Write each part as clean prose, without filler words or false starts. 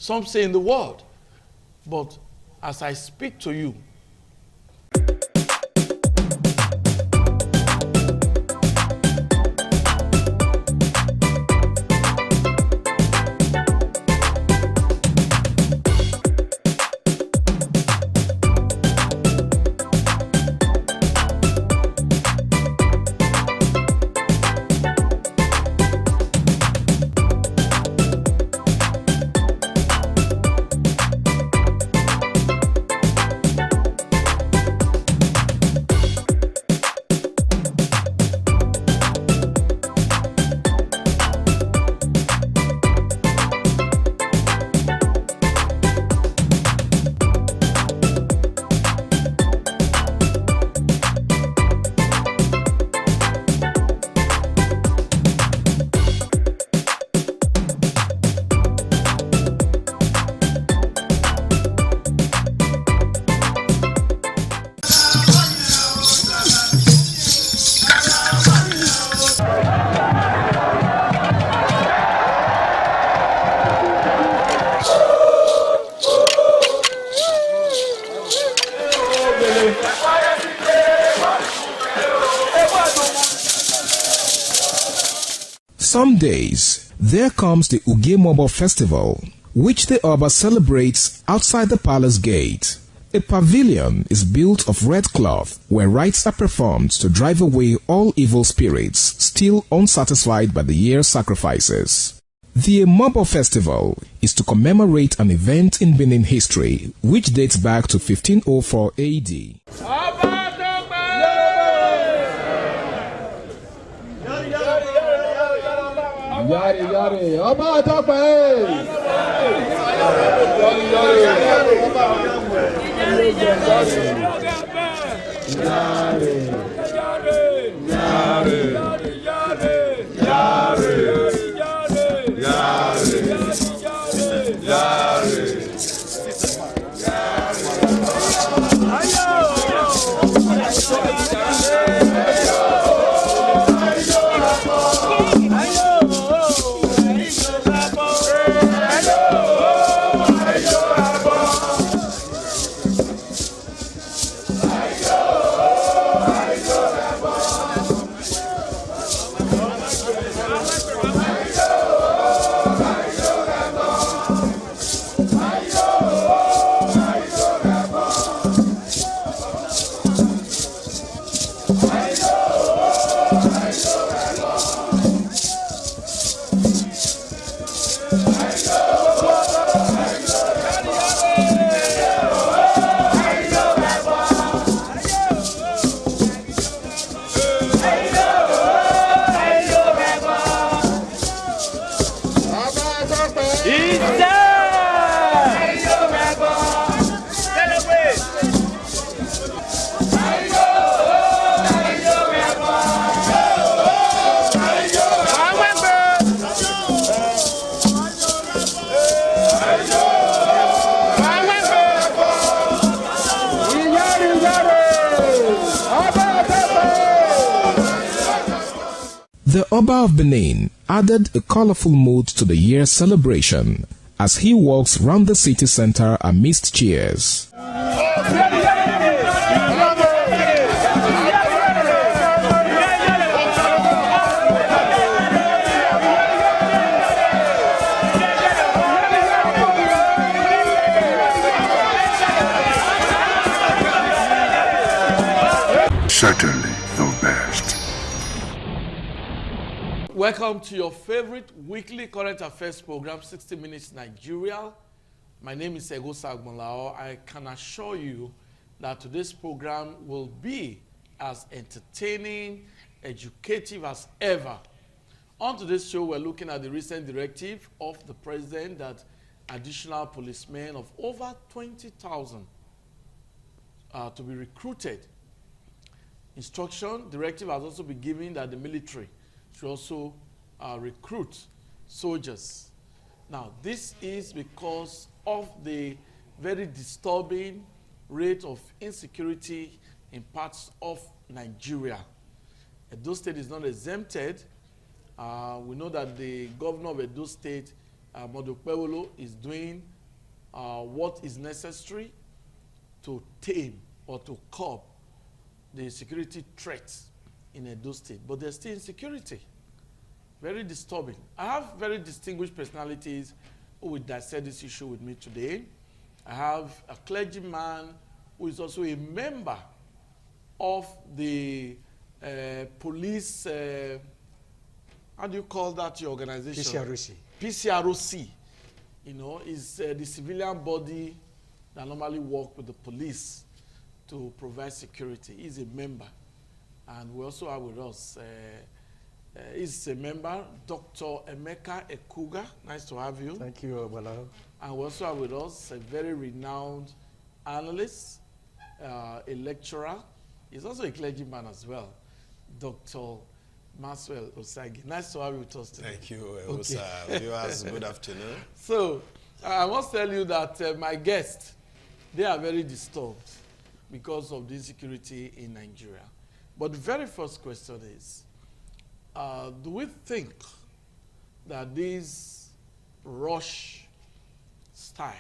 some say in the world. But as I speak to you, Some days, there comes the Ugemobo Festival, which the Oba celebrates outside the palace gate. A pavilion is built of red cloth where rites are performed to drive away all evil spirits still unsatisfied by the year's sacrifices. The Ugemobo Festival is to commemorate an event in Benin history which dates back to 1504 AD. Yari yari, Ọba Tope. Yari yari, Ọba yari The Oba of Benin added a colorful mood to the year's celebration as he walks round the city center amidst cheers. Certainly the best. Welcome to your favorite weekly current affairs program, 60 Minutes Nigeria. My name is Ego Sagmonlao. I can assure you that today's program will be as entertaining, educative as ever. On today's show, we're looking at the recent directive of the president that additional policemen of over 20,000 to be recruited. Directive has also been given that the military should also recruit soldiers. Now, this is because of the very disturbing rate of insecurity in parts of Nigeria. Edo State is not exempted. We know that the governor of Edo State Modukpewolo is doing what is necessary to tame or to curb the security threats in Edo State. But there's still insecurity. Very disturbing. I have very distinguished personalities who will dissect this issue with me today. I have a clergyman who is also a member of the police, how do you call that your organization? PCROC. PCROC, you know, is the civilian body that normally work with the police to provide security. He's a member. And we also have with us, he's a member, Dr. Emeka Ekuga. Nice to have you. Thank you, Obala. And we also have with us a very renowned analyst, a lecturer. He's also a clergyman as well, Dr. Maxwell Osagi. Nice to have you with us today. Thank you, Osa. Viewers, good afternoon. So, I must tell you that my guests, they are very disturbed because of the insecurity in Nigeria. But the very first question is, do we think that this rush style,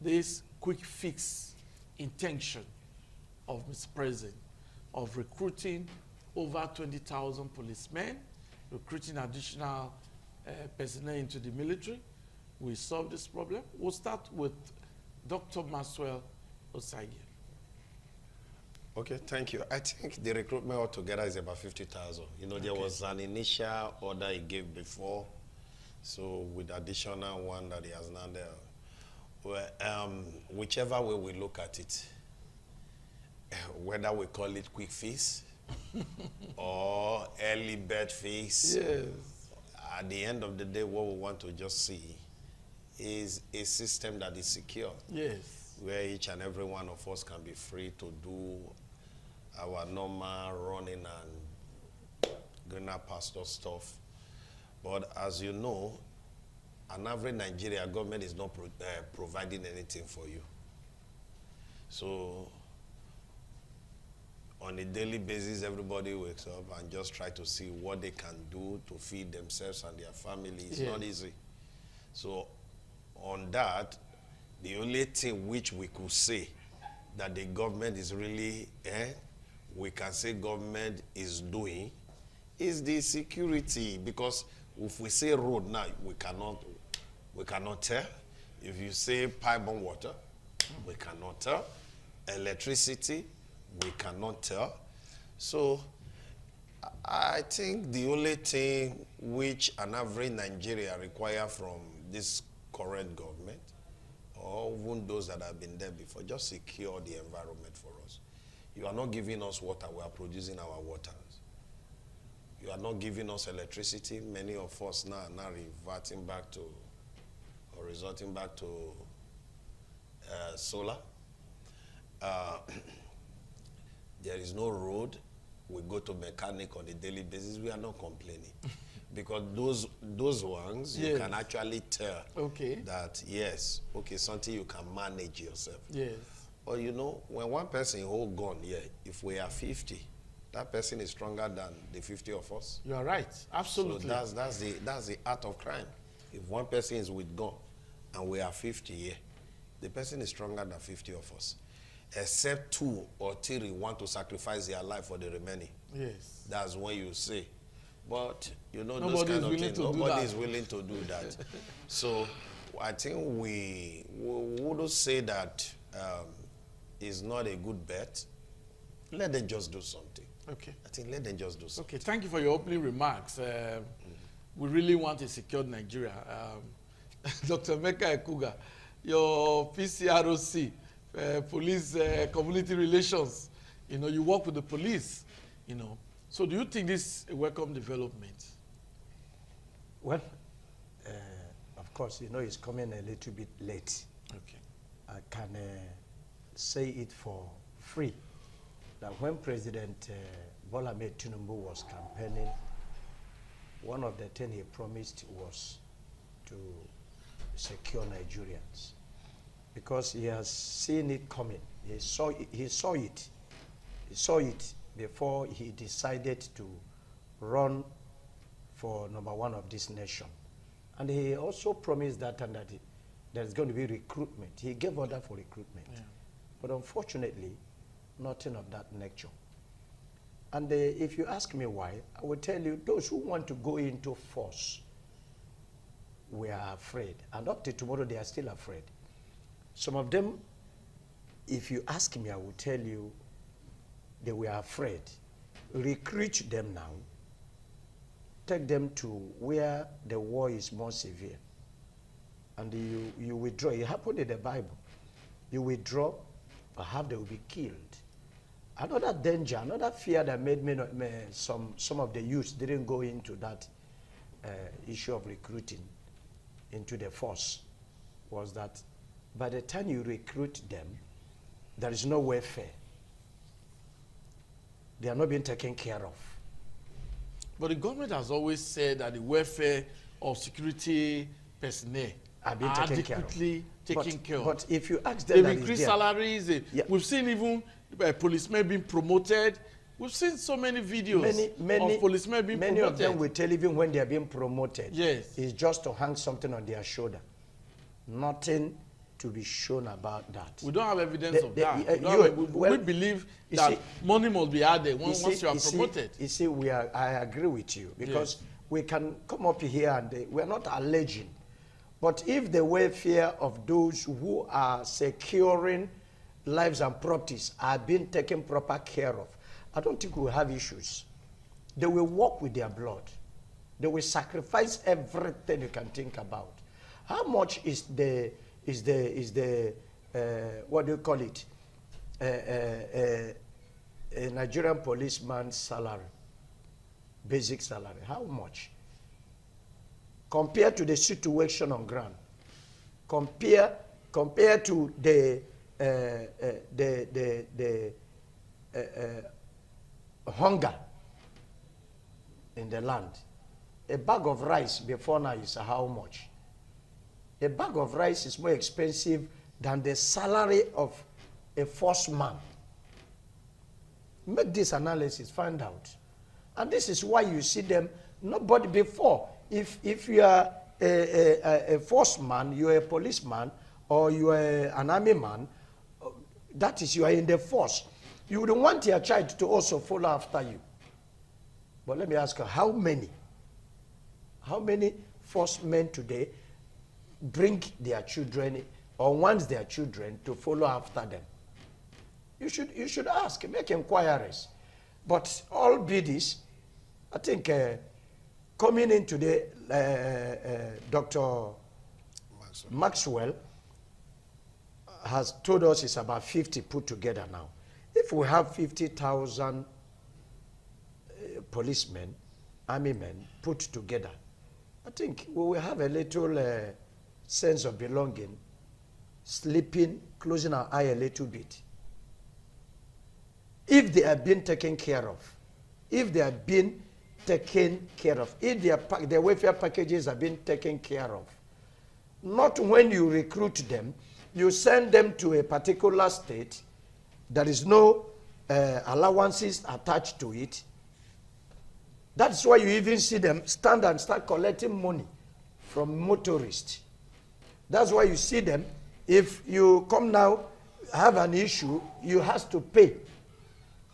this quick fix intention of Mr. President of recruiting over 20,000 policemen, recruiting additional personnel into the military, will solve this problem? We'll start with Dr. Maxwell Osagi. Okay, thank you. I think the recruitment altogether is about 50,000. You know, there was an initial order he gave before, so with additional one that he has now there. Well, whichever way we look at it, whether we call it quick fix or early bird fix, Yes. at the end of the day, what we want to just see is a system that is secure. Yes. Where each and every one of us can be free to do our normal running and greener pasture stuff. But as you know, an average Nigeria government is not providing anything for you. So on a daily basis, everybody wakes up and just try to see what they can do to feed themselves and their family. It's not easy. So on that, the only thing which we could say that the government is really, we can say government is doing, is the security. Because if we say road now, we cannot tell. If you say pipe and water, we cannot tell. Electricity, we cannot tell. So I think the only thing which an average Nigeria require from this current government, or even those that have been there before, just secure the environment for us. You are not giving us water, we are producing our waters. You are not giving us electricity. Many of us now are now reverting back to, or resorting back to solar. There is no road. We go to mechanic on a daily basis. We are not complaining. Because those ones, you can actually tell that, yes, okay, something you can manage yourself. Yes. But you know, when one person hold gun here, if we are 50, that person is stronger than the 50 of us. You are right. Absolutely. So that's the art of crime. If one person is with gun and we are 50 here, the person is stronger than 50 of us. Except 2 or 3 want to sacrifice their life for the remaining. Yes. That's when you say. But you know, Nobody those kind of things, nobody is willing to do that. So I think we wouldn't say that is not a good bet. Let them just do something. Okay. I think let them just do something. Okay, thank you for your opening remarks. We really want a secured Nigeria. Dr. Emeka Ekuga, your PCROC, police community relations, you know, you work with the police, you know. So do you think this is a welcome development? Well, of course, you know, it's coming a little bit late. Okay. I can say it for free, that when President Bola Ahmed Tinubu was campaigning, one of the things he promised was to secure Nigerians, because he has seen it coming. He saw it before he decided to run for #1 of this nation. And he also promised that and that there's going to be recruitment. He gave order for recruitment. Yeah. But unfortunately, nothing of that nature. And if you ask me why, I will tell you, those who want to go into force, we are afraid. And up to tomorrow, they are still afraid. Some of them, if you ask me, I will tell you, they were afraid. Recruit them now. Take them to where the war is more severe. And you withdraw. It happened in the Bible. You withdraw, perhaps they will be killed. Another danger, another fear that made me some of the youths didn't go into that issue of recruiting into the force was that by the time you recruit them, there is no welfare. They are not being taken care of. But the government has always said that the welfare of security personnel are being adequately taken care of. But if you ask them, they've increased salaries. Yeah. We've seen even policemen being promoted. We've seen so many videos of policemen being promoted. Many of them will tell even when they are being promoted, yes, it's just to hang something on their shoulder. Nothing to be shown about that. We don't have evidence of that. We believe that money must be added once you are promoted. You see, I agree with you, because we can come up here and we are not alleging. But if the welfare of those who are securing lives and properties are being taken proper care of, I don't think we'll have issues. They will work with their blood. They will sacrifice everything you can think about. How much is the what do you call it? A Nigerian policeman's salary, basic salary. How much? Compared to the situation on ground, compare to the hunger in the land. A bag of rice before now is how much? A bag of rice is more expensive than the salary of a first man. Make this analysis, find out. And this is why you see them, nobody before. If you are a first man, you are a policeman, or you are an army man, that is, you are in the force. You would want your child to also follow after you. But let me ask you, how many first men today bring their children or want their children to follow after them? You should ask, make inquiries. But all biddies, I think coming in today, Dr. Maxwell has told us it's about 50 put together now. If we have 50,000 policemen, army men put together, I think we will have a little sense of belonging, sleeping, closing our eye a little bit. If they are being taken care of, if they are being taken care of, if their welfare packages are being taken care of, not when you recruit them, you send them to a particular state, there is no allowances attached to it. That's why you even see them stand and start collecting money from motorists. That's why you see them, if you come now, have an issue, you have to pay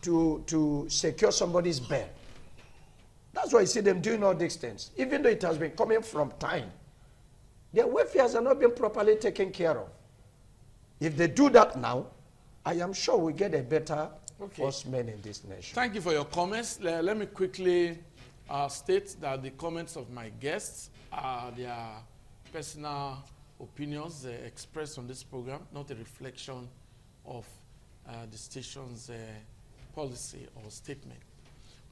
to secure somebody's bail. That's why you see them doing all these things. Even though it has been coming from time, their welfares are not being properly taken care of. If they do that now, I am sure we get a better first men in this nation. Thank you for your comments. Let me quickly state that the comments of my guests are their personal opinions expressed on this program, not a reflection of the station's policy or statement.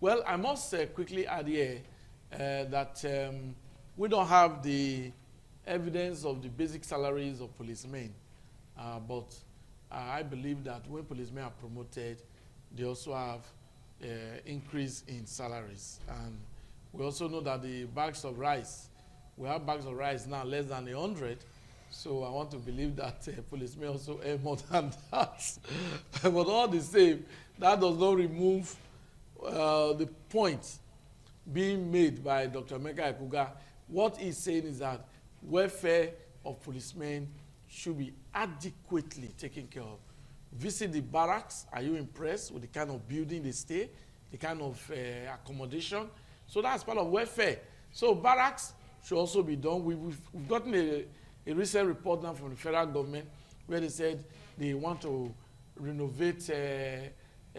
Well, I must quickly add here that we don't have the evidence of the basic salaries of policemen, but I believe that when policemen are promoted, they also have increase in salaries. And we also know that the bags of rice, we have bags of rice now less than 100. So I want to believe that policemen also earn more than that. But all the same, that does not remove the point being made by Dr. Emeka Ekuga what he's saying is that welfare of policemen should be adequately taken care of. Visit the barracks. Are you impressed with the kind of building they stay, the kind of accommodation? So that's part of welfare. So barracks should also be done. We've gotten a recent report now from the federal government where they said they want to renovate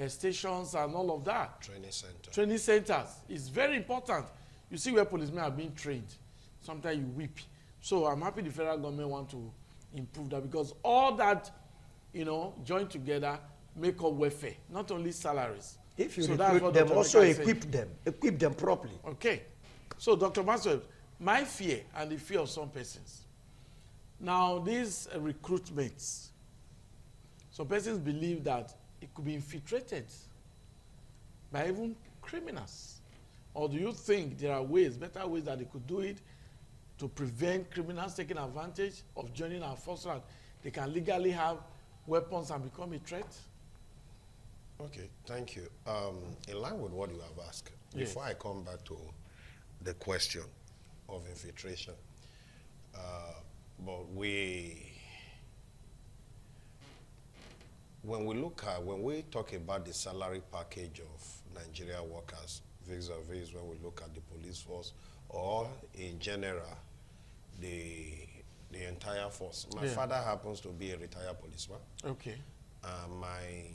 stations and all of that. Training center. Training centers is very important. You see where policemen are being trained. Sometimes you weep. So I'm happy the federal government want to improve that, because all that, you know, join together make up welfare, not only salaries. If you so recruit them, also equip them properly. Okay. So Dr. Maxwell, my fear and the fear of some persons. Now these recruitments, some persons believe that it could be infiltrated by even criminals. Or do you think there are ways, better ways that they could do it to prevent criminals taking advantage of joining our force so that they can legally have weapons and become a threat? Okay, thank you. In line with what you have asked, yes. Before I come back to the question of infiltration, but when we talk about the salary package of Nigeria workers, vis-a-vis when we look at the police force, or in general, the entire force. My father happens to be a retired policeman. Okay. My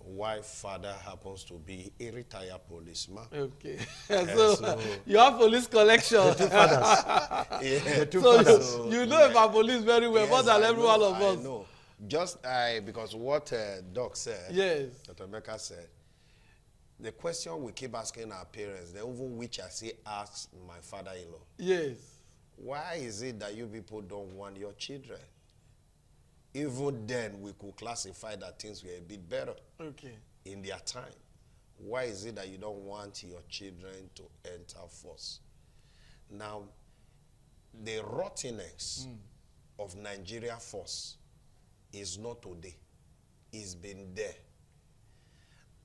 wife's father happens to be a retired policeman. Okay. So you have police collection. The two fathers. Yeah. The two fathers. You know about police very well, more than every one of us. I know. Just because what Doc said, yes. Dr. Emeka said, the question we keep asking our parents, the even which I say asked my father-in-law. Yes. Why is it that you people don't want your children? Even then, we could classify that things were a bit better. Okay. In their time. Why is it that you don't want your children to enter force? Now, the rottenness of Nigeria force is not today. It's been there.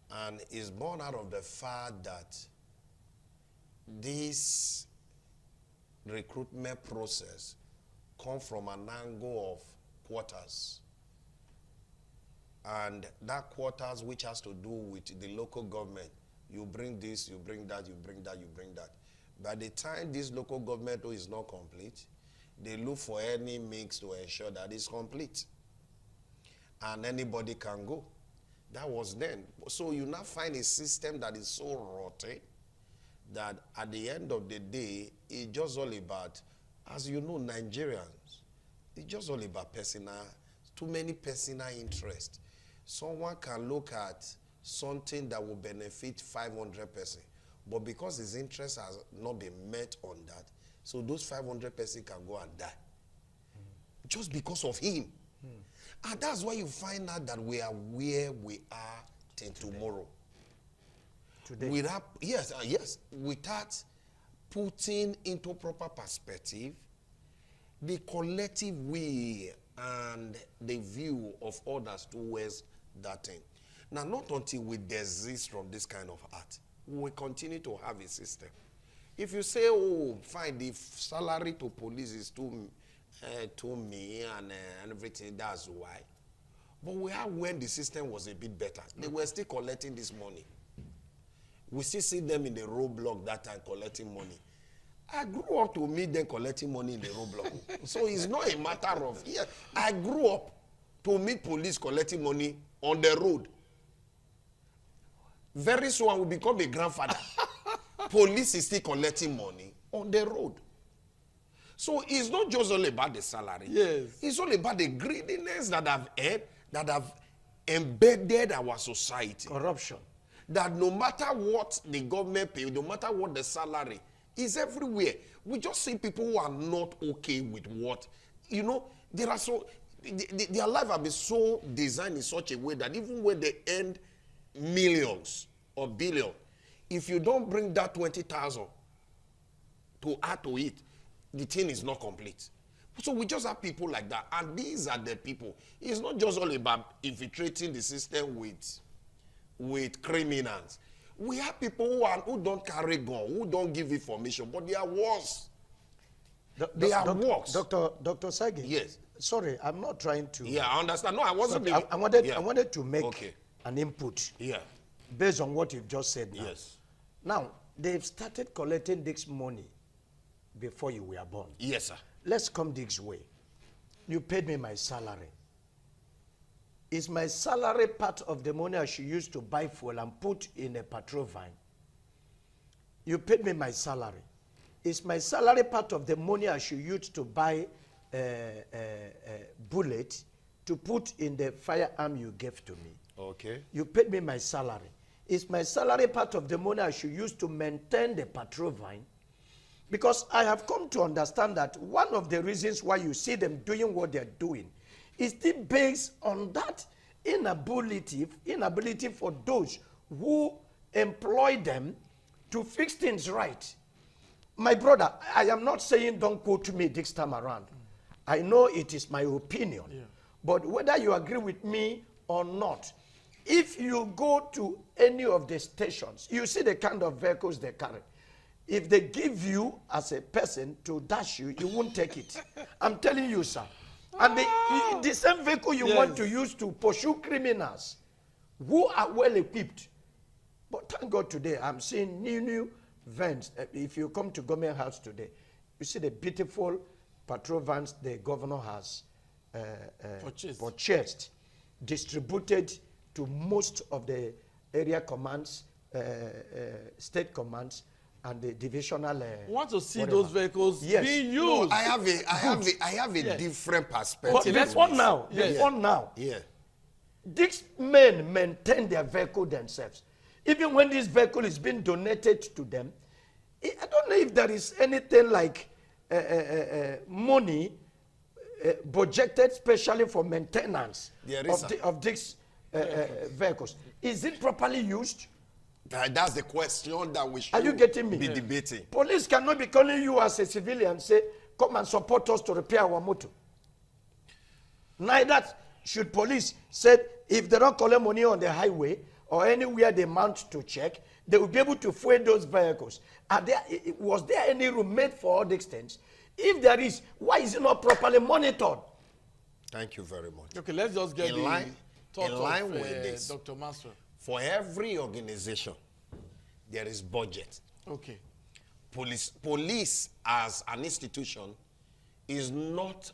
And it's born out of the fact that this recruitment process comes from an angle of quotas. And that quotas which has to do with the local government. You bring this, you bring that, you bring that, you bring that. By the time this local government is not complete, they look for any means to ensure that it's complete. And anybody can go. That was then. So you now find a system that is so rotten that at the end of the day, it's just all about, as you know, Nigerians, it's just all about too many personal interests. Someone can look at something that will benefit 500 persons, but because his interest has not been met on that, so those 500 persons can go and die. Just because of him. And that's why you find out that we are where we are till tomorrow. Today. Without putting into proper perspective the collective will and the view of others towards that thing. Now, not until we desist from this kind of art, we will continue to have a system. If you say, oh, fine, the salary to police is too me and everything, that's why. But we are when the system was a bit better. They were still collecting this money. We still see them in the roadblock that time collecting money. I grew up to meet them collecting money in the roadblock. So it's not a matter of, I grew up to meet police collecting money on the road. Very soon I will become a grandfather. Police is still collecting money on the road. So it's not just all about the salary. Yes. It's all about the greediness that have embedded our society. Corruption. That no matter what the government pay, no matter what the salary, is everywhere. We just see people who are not okay with what, there are their life have been so designed in such a way that even when they earn millions or billions, if you don't bring that 20,000 to add to it, the thing is not complete. So we just have people like that. And these are the people. It's not just all about infiltrating the system with criminals. We have people who don't carry gun, who don't give information, but they are worse. They are works. Dr. Sagi. Yes. Sorry, I'm not trying to. Yeah, I understand. No, I wasn't. I Yeah. wanted to make an input. Yeah. Based on what you've just said now. Yes. Now, they've started collecting this money before you were born. Yes, sir. Let's come this way. You paid me my salary. Is my salary part of the money I should use to buy fuel and put in a petrol van? You paid me my salary. Is my salary part of the money I should use to buy a bullet to put in the firearm you gave to me? Okay. You paid me my salary. Is my salary part of the money I should use to maintain the patrol van? Because I have come to understand that one of the reasons why you see them doing what they're doing is still based on that inability for those who employ them to fix things right. My brother, I am not saying don't quote me this time around. I know it is my opinion. Yeah. But whether you agree with me or not, if you go to any of the stations, you see the kind of vehicles they carry. If they give you as a person to dash you, you won't take it. I'm telling you, sir. And the same vehicle you want to use to pursue criminals who are well equipped. But thank God today, I'm seeing new vans. If you come to Government House today, you see the beautiful patrol vans the governor has purchased, distributed to most of the area commands, state commands, and the divisional. Want to see those vehicles being used? No, I have a different perspective. But before now, these men maintain their vehicle themselves. Even when this vehicle is being donated to them, I don't know if there is anything like money budgeted specially for maintenance of these vehicles. Is it properly used? That's the question that we should Are you getting me? Be debating. Police cannot be calling you as a civilian and say, come and support us to repair our motor. Neither should police say, if they don't collect money on the highway or anywhere they mount to check, they will be able to fuel those vehicles. Was there any room made for all these things? If there is, why is it not properly monitored? Thank you very much. Okay, let's just get in line with this. Dr. Maxwell. For every organization, there is budget. Okay. Police as an institution is not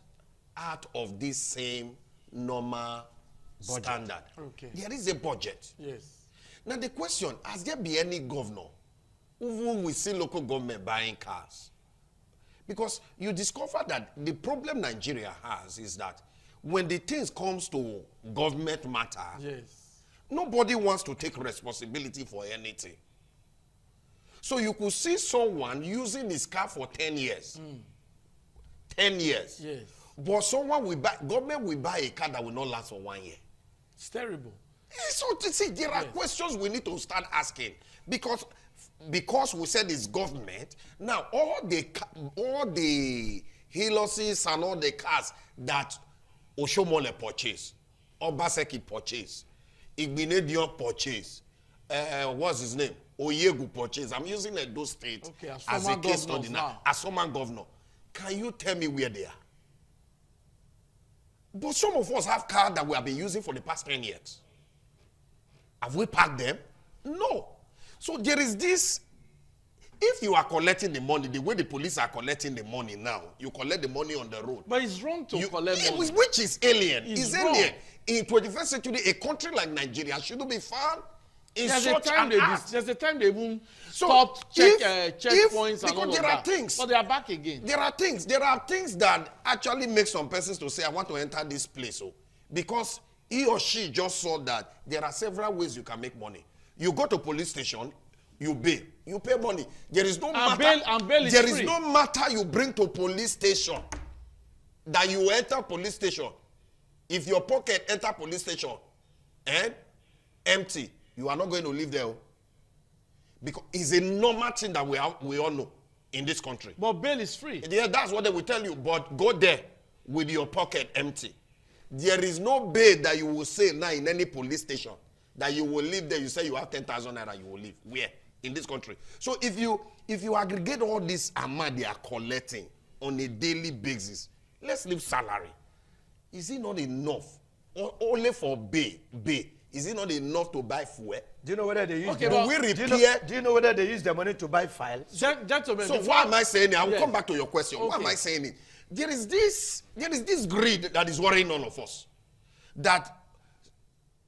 out of this same normal standard. Okay. There is a budget. Yes. Now the question, has there been any governor who we see local government buying cars? Because you discover that the problem Nigeria has is that when the things comes to government matter, nobody wants to take responsibility for anything. So you could see someone using his car for 10 years. 10 years. Yes. But someone will buy, government will buy a car that will not last for 1 year. It's terrible. So to see, there are questions we need to start asking. Because we said it's government, now all the Hilosys and all the cars that Oshomole purchased, Obaseki purchased, Igbinedion purchased, what's his name? Oyegu purchased. I'm using those states as a case study now. As former governor. Can you tell me where they are? But some of us have cars that we have been using for the past 10 years. Have we packed them? No. So there is this, if you are collecting the money, the way the police are collecting the money now, you collect the money on the road. But it's wrong to collect money. Which is alien. It's alien. In 21st century, a country like Nigeria shouldn't be found in there's such an act. There's a time they even stopped checkpoints and all of there that. Are things, but they are back again. There are things that actually make some persons to say, I want to enter this place. So, because he or she just saw that there are several ways you can make money. You go to police station, you bail. You pay money. There is no matter. Bail is there free. Is no matter you bring to police station that you enter police station. If your pocket enter police station and empty, you are not going to live there. Because it's a normal thing that we all know in this country. But bail is free. Yeah, that's what they will tell you. But go there with your pocket empty. There is no bail that you will say now in any police station that you will live there. You say you have 10,000 naira, you will live. Where? In this country. So if you aggregate all this amount they are collecting on a daily basis, let's leave salary. Is it not enough? Or only for bay. Is it not enough to buy fuel? Do you know whether they use Okay, the but we do repair? you know whether they use the money to buy files? Gentlemen, So before- why am I saying it? I will Yes. come back to your question. Why am Okay. I saying it? There is this greed that is worrying all of us. That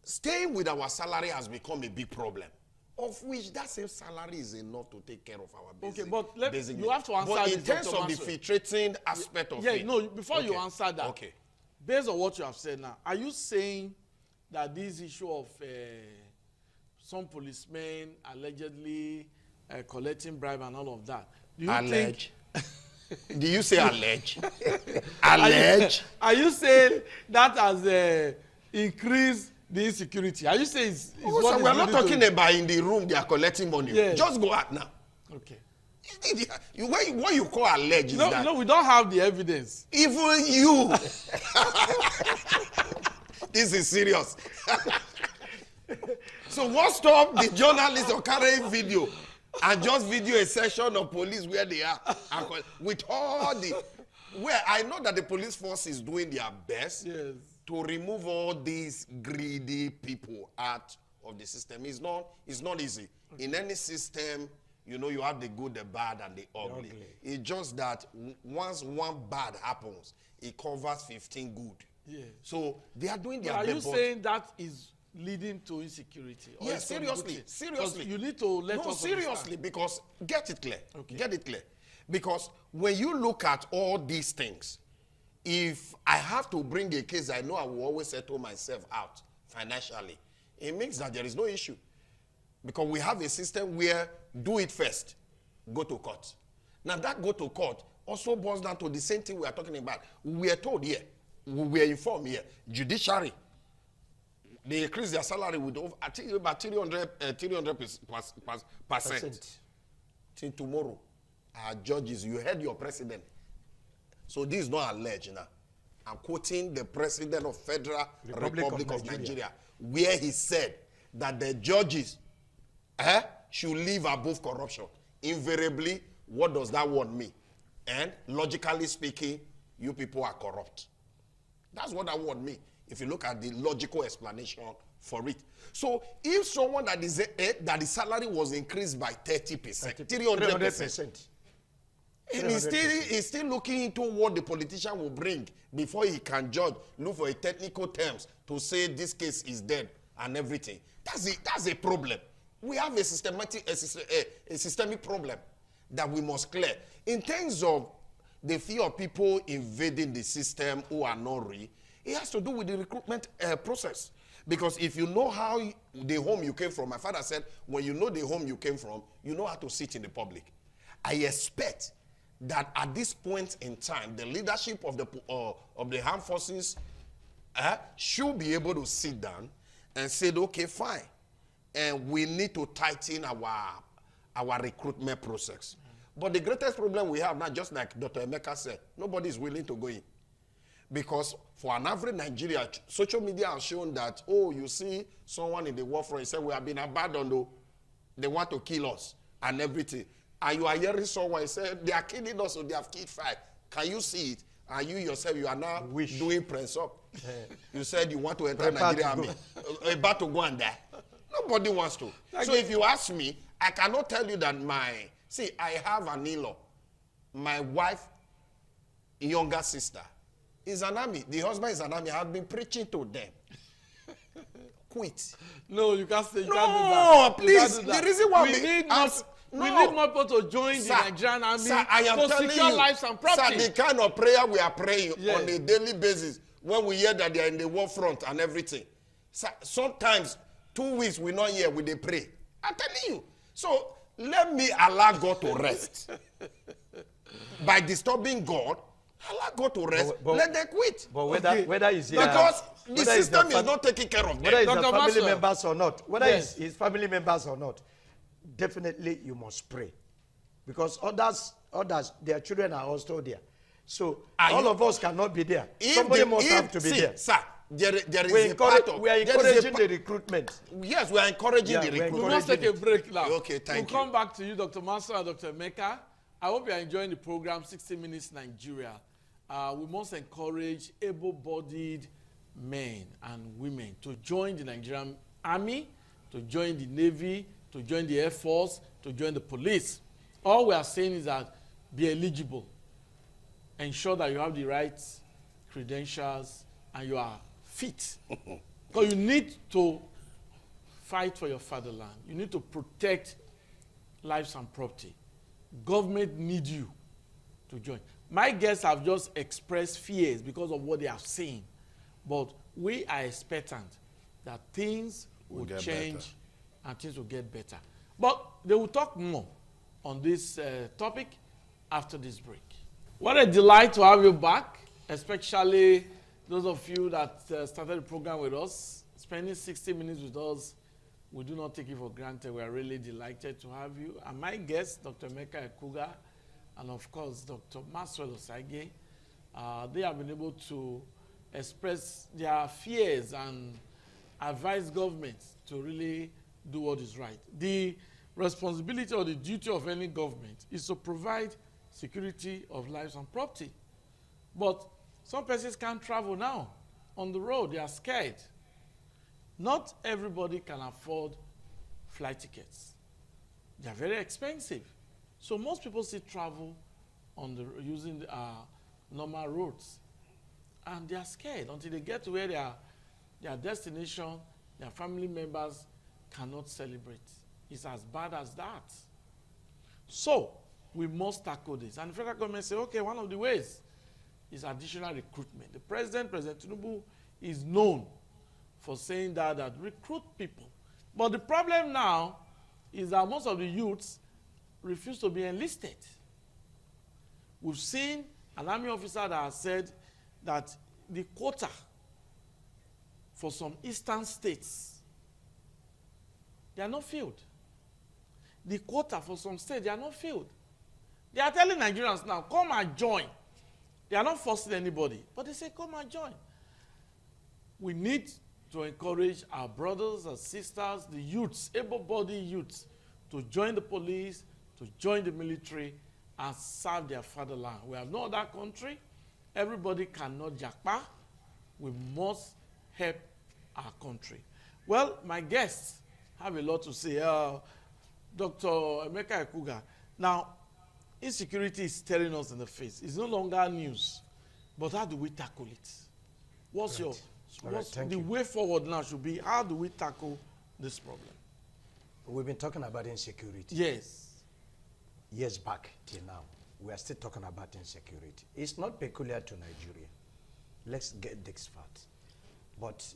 staying with our salary has become a big problem. Of which that same salary is enough to take care of our basic. Okay, but basic you have to answer But this, in terms Dr. of the Maxwell. filtrating aspect of Yeah, it. no, before you Okay. answer that, Okay. based on what you have said now, are you saying that this issue of some policemen allegedly collecting bribe and all of that, do you Allege. think... Do you say allege? Allege? Are you saying that has increased the insecurity? Are you saying it's Oh, what so is we are not leading to talking it? about in the room they are collecting money. Yes. Just go out now. Okay. What you call allege is that No, we don't have the evidence. even you. This is serious. So what stop the journalists from carrying video and just video a session of police where they are and with all the where I know that the police force is doing their best Yes. to remove all these greedy people out of the system. It's not easy. In any system, you know, you have the good, the bad, and the ugly. It's just that once one bad happens, it covers 15 good. Yeah. So they are doing But their are you best. saying that is leading to insecurity? Or Yes, it's not a good seriously, thing? seriously. 'Cause you need to let No, us seriously, understand. because get it clear. Okay. Get it clear. Because when you look at all these things, if I have to bring a case, I know I will always settle myself out financially. It means that there is no issue. Because we have a system where do it first, go to court. Now that go to court also boils down to the same thing we are talking about. We are told here, we were informed here, judiciary, they increase their salary with over, I think about 300%. Till tomorrow, our judges, you heard your president. So this is not alleged now. I'm quoting the president of Federal Republic of Nigeria, where he said that the judges should live above corruption. Invariably, what does that word mean? And logically speaking, you people are corrupt. That's what that word means. If you look at the logical explanation for it. So if someone that is that the salary was increased by 30%, 300%, and he's still looking into what the politician will bring before he can judge, look for a technical terms to say this case is dead and everything. That's a problem. We have a systemic problem that we must clear. In terms of the fear of people invading the system who are not real, it has to do with the recruitment process. Because if you know how the home you came from, my father said, when you know the home you came from, you know how to sit in the public. I expect that at this point in time, the leadership of the armed forces should be able to sit down and say, okay, fine, and we need to tighten our recruitment process. But the greatest problem we have now, just like Dr. Emeka said, nobody is willing to go in. Because for an average Nigeria, social media has shown that, oh, you see someone in the war front, he said, we have been abandoned, though. They want to kill us and everything. And you are hearing someone, he said, they are killing us, so they have killed 5. Can you see it? And you yourself, you are now doing press up. You said you want to enter Nigeria army. About to go and die. Nobody wants to. So if you ask me, I cannot tell you that I have an in-law. My wife, younger sister, is an army. The husband is an army. I have been preaching to them. Quit. No, you can't say. You No, can't do that. please. You can't do that. The reason why we need more people to join the Nigerian army I am to telling secure you, lives and property. Sir, the kind of prayer we are praying Yes. on a daily basis when we hear that they are in the war front and everything. Sir, sometimes 2 weeks we not hear, we they pray. I'm telling you. So let me allow God to rest. By disturbing God, allow God to rest. Let them quit. But whether is it because the system is not taking care of them. whether it's Dr. family Maxwell. members or not, whether Yes. it's family members or not, definitely you must pray, because others, their children are also there. So all of us cannot be there. Somebody must have to be there. Sir, there is a part of... We are encouraging the recruitment. Yes, we are encouraging the we are recruitment. We must take a break now. Okay, thank we'll you. come back to you, Dr. Maxwell and Dr. Emeka, I hope you are enjoying the program 60 Minutes Nigeria. We must encourage able-bodied men and women to join the Nigerian Army, to join the Navy, to join the Air Force, to join the police. All we are saying is that be eligible. Ensure that you have the right credentials and you are fit. Because you need to fight for your fatherland. You need to protect lives and property. Government need you to join. My guests have just expressed fears because of what they have seen. But we are expectant that things will change and things will get better. But they will talk more on this topic after this break. What a delight to have you back, especially those of you that started the program with us, spending 60 minutes with us. We do not take it for granted. We are really delighted to have you. And my guests, Dr. Emeka Ekuga, and of course, Dr. Maxwell Osagie, they have been able to express their fears and advise governments to really do what is right. The responsibility or the duty of any government is to provide security of lives and property. But some persons can't travel now on the road. They are scared. Not everybody can afford flight tickets. They are very expensive. So most people still travel on using normal roads. And they are scared until they get to where their destination, their family members cannot celebrate. It's as bad as that. So we must tackle this. And the federal government say, okay, one of the ways is additional recruitment. The President Tinubu, is known for saying that recruit people. But the problem now is that most of the youths refuse to be enlisted. We've seen an army officer that has said that the quota for some eastern states, they are not filled. The quota for some states, they are not filled. They are telling Nigerians now, come and join. They are not forcing anybody, but they say, come and join. We need to encourage our brothers and sisters, the youths, able-bodied youths, to join the police, to join the military, and serve their fatherland. We have no other country. Everybody cannot japa. We must help our country. Well, my guests have a lot to say. Dr. Emeka Ekuga. Now, insecurity is staring us in the face. It's no longer news. But how do we tackle it? What's the way forward now should be? How do we tackle this problem? We've been talking about insecurity. Yes. Years back till now. We are still talking about insecurity. It's not peculiar to Nigeria. Let's get this fact. But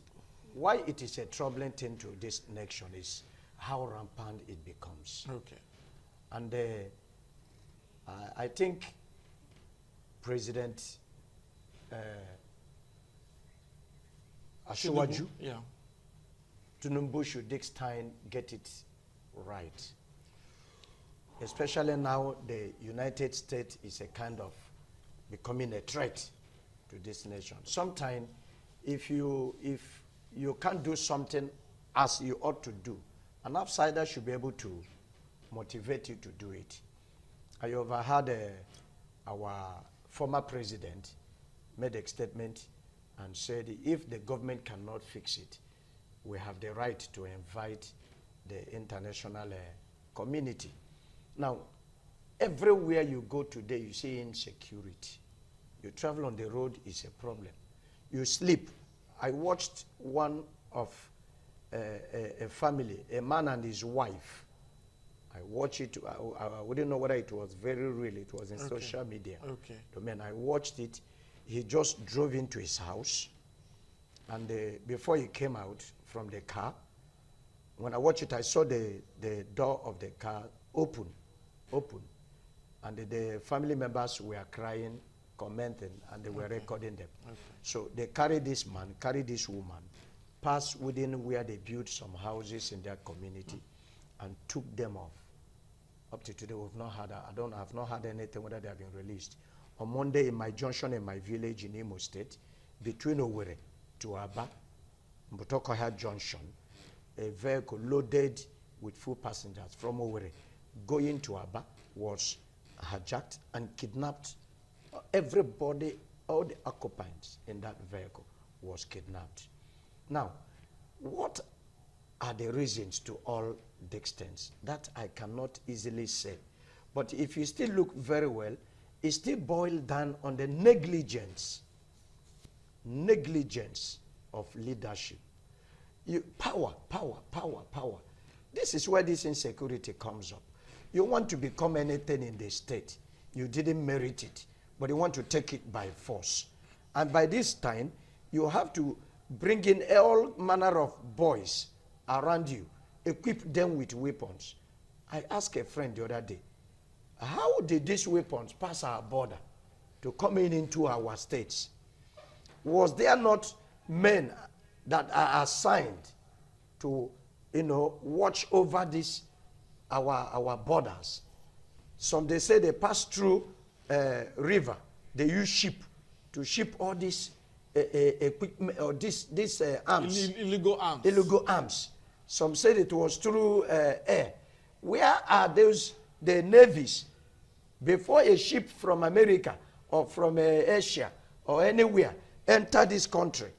why it is a troubling thing to this nation is how rampant it becomes. Okay. And I think President Asiwaju Tinubu should next time get it right. Especially now the United States is a kind of becoming a threat to this nation. Sometimes if you can't do something as you ought to do, an outsider should be able to motivate you to do it. I overheard our former president made a statement and said if the government cannot fix it, we have the right to invite the international community. Now, everywhere you go today, you see insecurity. You travel on the road, it's a problem. You sleep. I watched one of a family, a man and his wife. I watched it. I wouldn't know whether it was very real. It was in social media. Okay. Domain. I watched it. He just drove into his house. And before he came out from the car, when I watched it, I saw the door of the car open. And the family members were crying, commenting, and they were recording them. Okay. So they carried this man, carried this woman, passed within where they built some houses in their community, and took them off. Up to today, we've not had. I've not had anything whether they have been released. On Monday, in my junction in my village in Imo State, between Owerri to Aba, Mbotokoha Junction, a vehicle loaded with full passengers from Owerri going to Aba was hijacked and kidnapped everybody. All the occupants in that vehicle was kidnapped. Now, what are the reasons to all the extents? That I cannot easily say. But if you still look very well, it still boils down on the negligence of leadership. Power. This is where this insecurity comes up. You want to become anything in the state. You didn't merit it, but you want to take it by force. And by this time, you have to bring in all manner of boys around you, equip them with weapons. I asked a friend the other day, how did these weapons pass our border to come into our states? Was there not men that are assigned to, watch over this, our borders? Some, they say they pass through river. They use ship to ship all this equipment or this arms. Illegal arms. Illegal arms. Some said it was through air. Where are the navies? Before a ship from America or from Asia or anywhere enter this country,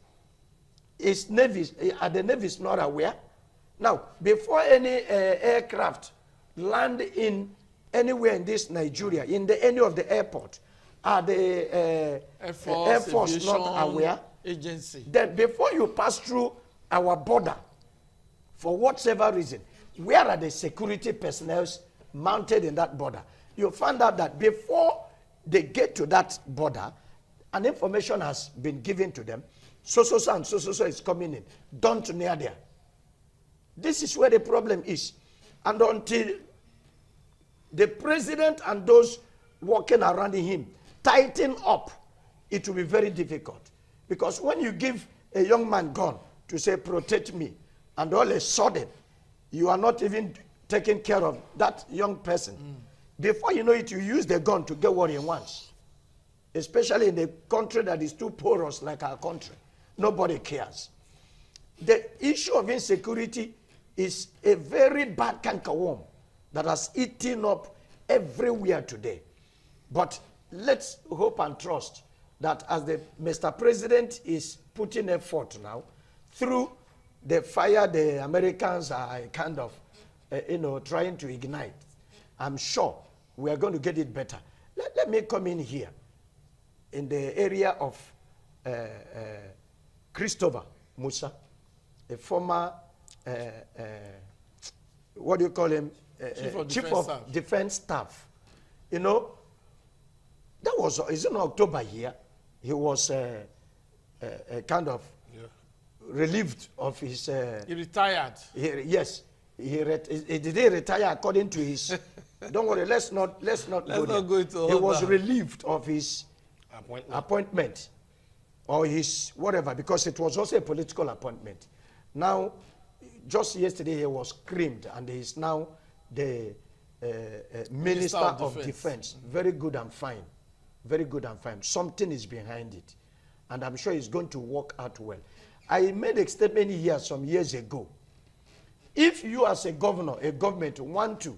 are the navies not aware? Now, before any aircraft land in anywhere in this Nigeria, in any of the airport, are the Air Force not aware? Agency. Then before you pass through our border, for whatever reason, where are the security personnel mounted in that border? You find out that before they get to that border, an information has been given to them, so and so is coming in. Don't near there. This is where the problem is. And until the president and those working around him tighten up, it will be very difficult. Because when you give a young man gun to say, protect me, and all of a sudden, you are not even taking care of that young person. Before you know it, you use the gun to get what he wants. Especially in a country that is too porous like our country. Nobody cares. The issue of insecurity is a very bad cankerworm that has eaten up everywhere today. But let's hope and trust that as the Mr. President is putting effort now, through the fire the Americans are kind of, trying to ignite, I'm sure we are going to get it better. Let me come in here in the area of Christopher Musa, a former, what do you call him? Chief of Defense Staff. You know, that was, is in October here, he was kind of relieved of his... he retired. Yes. He did he retire according to his... Don't worry, let's not go into all. He was relieved of his appointment or his whatever, because it was also a political appointment. Now, just yesterday he was creamed and he is now the Minister of Defense. Very good and fine. Very good and fine. Something is behind it. And I'm sure it's going to work out well. I made a statement here some years ago. If you as a governor, a government want to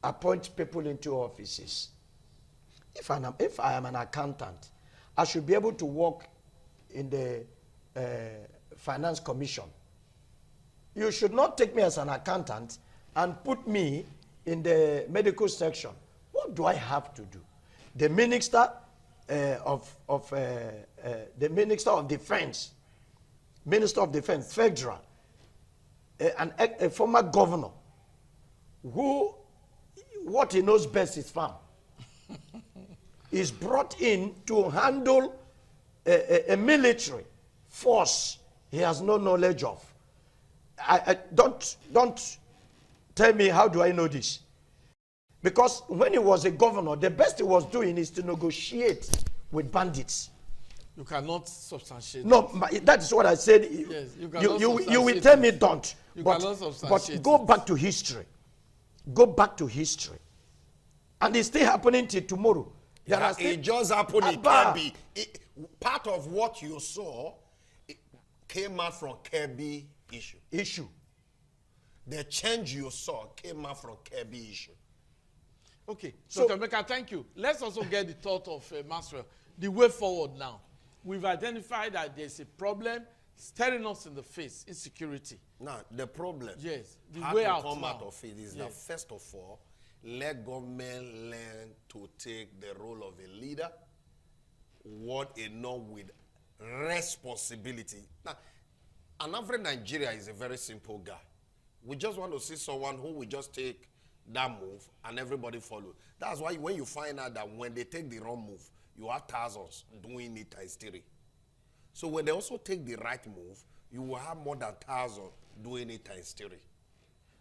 appoint people into offices, if I am an accountant, I should be able to work in the Finance Commission. You should not take me as an accountant and put me in the medical section. What do I have to do? The Minister the Minister of Defense, Federal, a former governor, who what he knows best is farm, is brought in to handle a military force he has no knowledge of. Don't tell me how do I know this. Because when he was a governor, the best he was doing is to negotiate with bandits. You cannot substantiate. No, that is what I said. Yes, you will tell me don't. But go back to history. Go back to history. And it's still happening till tomorrow. It just happened in Kirby. Part of what you saw came out from Kirby issue. The change you saw came out from Kirby issue. Okay, So- Dr. Meka, thank you. Let's also get the thought of Maxwell. The way forward now. We've identified that there's a problem staring us in the face, insecurity. Now, the problem, Yes, the how way to out come now. out of it is that, Yes. first of all, let government learn to take the role of a leader, what enough with responsibility. Now, an average Nigeria is a very simple guy. We just want to see someone who will just take that move and everybody follow. That's why when you find out that when they take the wrong move, you have thousands doing it times 3. So when they also take the right move, you will have more than 1,000 doing it times 3.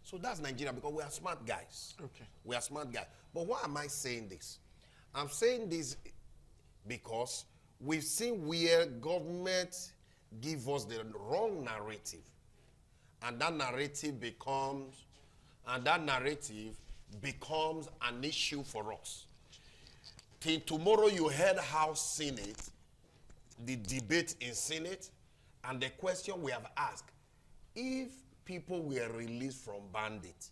So that's Nigeria, because we are smart guys. Okay. We are smart guys. But why am I saying this? I'm saying this because we've seen where government give us the wrong narrative. And that narrative becomes an issue for us. Till tomorrow you heard House Senate, the debate in Senate, and the question we have asked, if people were released from bandits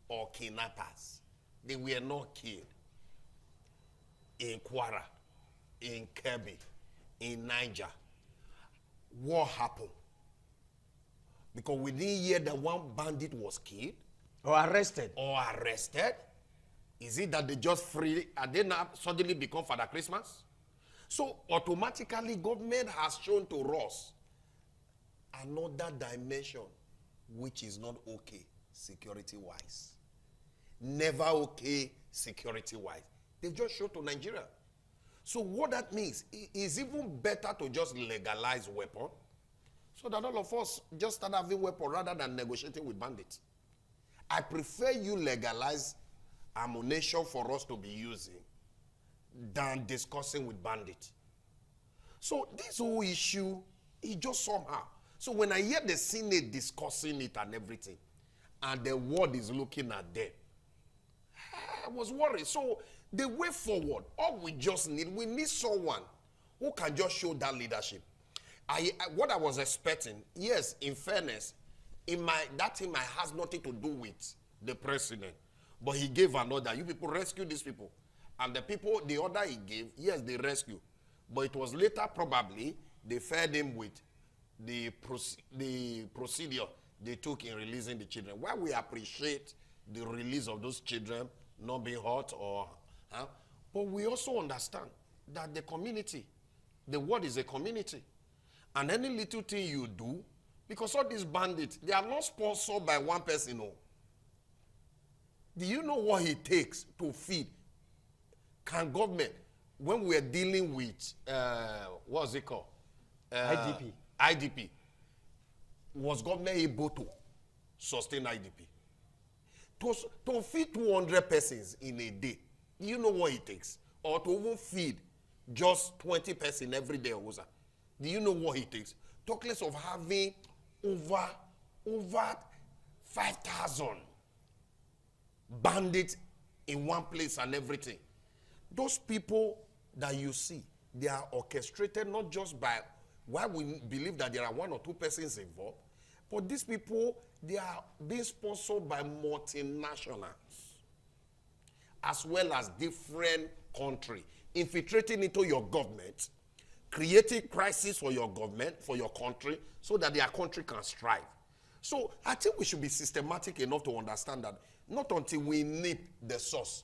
or kidnappers, they were not killed in Kwara, in Kebbi, in Niger, what happened? Because we didn't hear that one bandit was killed Or arrested. or arrested. Is it that they just free and they now suddenly become Father Christmas? So automatically government has shown to us another dimension which is not okay security-wise. Never okay security-wise. They just showed to Nigeria. So what that means is even better to just legalize weapon so that all of us just start having weapon rather than negotiating with bandits. I prefer you legalize ammunition for us to be using than discussing with bandits. So this whole issue is just somehow. So when I hear the Senate discussing it and everything, and the world is looking at them, I was worried. So the way forward, all we need someone who can just show that leadership. What I was expecting, yes, in fairness, that thing has nothing to do with the president. But he gave an order. You people rescue these people. And the order he gave, yes, they rescue. But it was later probably they fed him with the procedure they took in releasing the children. While we appreciate the release of those children not being hurt but we also understand that the community, the world is a community. And any little thing you do, because all these bandits, they are not sponsored by one person. No. Do you know what it takes to feed? Can government, when we are dealing with, what's it called? IDP. Was government able to sustain IDP? To feed 200 persons in a day, do you know what it takes? Or to even feed just 20 persons every day, Oza. Do you know what it takes? Talk less of having over 5,000 bandits in one place and everything. Those people that you see, they are orchestrated not just by why we believe that there are 1 or 2 persons involved, but these people, they are being sponsored by multinationals as well as different countries, infiltrating into your government, creating crisis for your government, for your country, so that their country can strive. So I think we should be systematic enough to understand that not until we nip the source,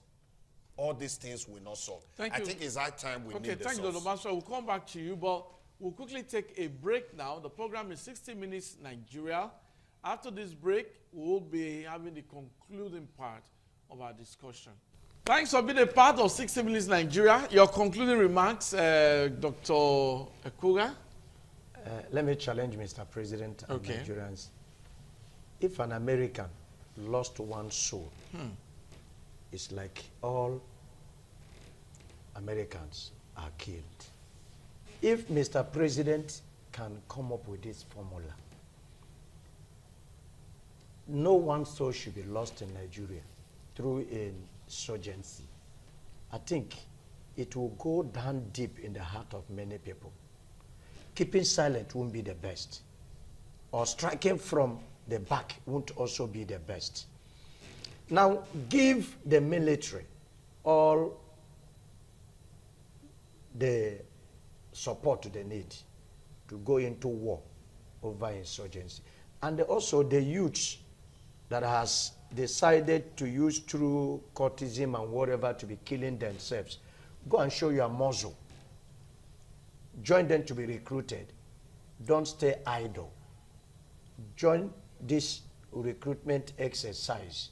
all these things will not solve. Thank you. I think it's high time we nip the source. Okay, thank you, Dr. Maxwell. We'll come back to you, but we'll quickly take a break now. The program is 60 Minutes Nigeria. After this break, we'll be having the concluding part of our discussion. Thanks for being a part of 60 Minutes Nigeria. Your concluding remarks, Dr. Ekuga? Let me challenge Mr. President and Okay. Nigerians. If an American lost one soul, it's like all Americans are killed. If Mr. President can come up with this formula, no one soul should be lost in Nigeria through insurgency. I think it will go down deep in the heart of many people. Keeping silent won't be the best. Or striking from the back won't also be the best. Now, give the military all the support they need to go into war over insurgency. And also the youth that has decided to use through courtism and whatever to be killing themselves, go and show your muscle. Join them to be recruited. Don't stay idle. Join this recruitment exercise.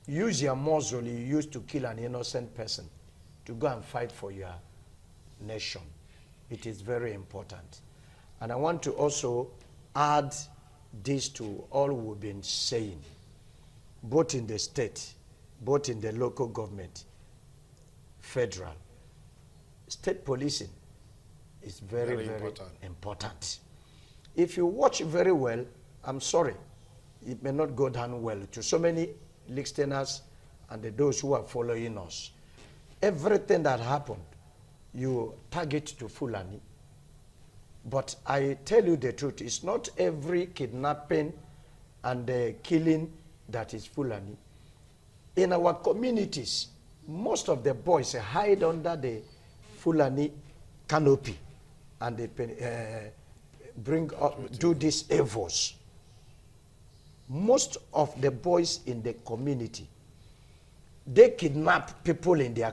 Use your muscle you used to kill an innocent person to go and fight for your nation. It is very important. And I want to also add this to all we've been saying, both in the state, both in the local government, federal. State policing is very important. If you watch very well, I'm sorry, it may not go down well to so many listeners and those who are following us. Everything that happened, you target to Fulani. But I tell you the truth, it's not every kidnapping and killing that is Fulani. In our communities, most of the boys hide under the Fulani canopy and they do these evils. Most of the boys in the community, they kidnap people in their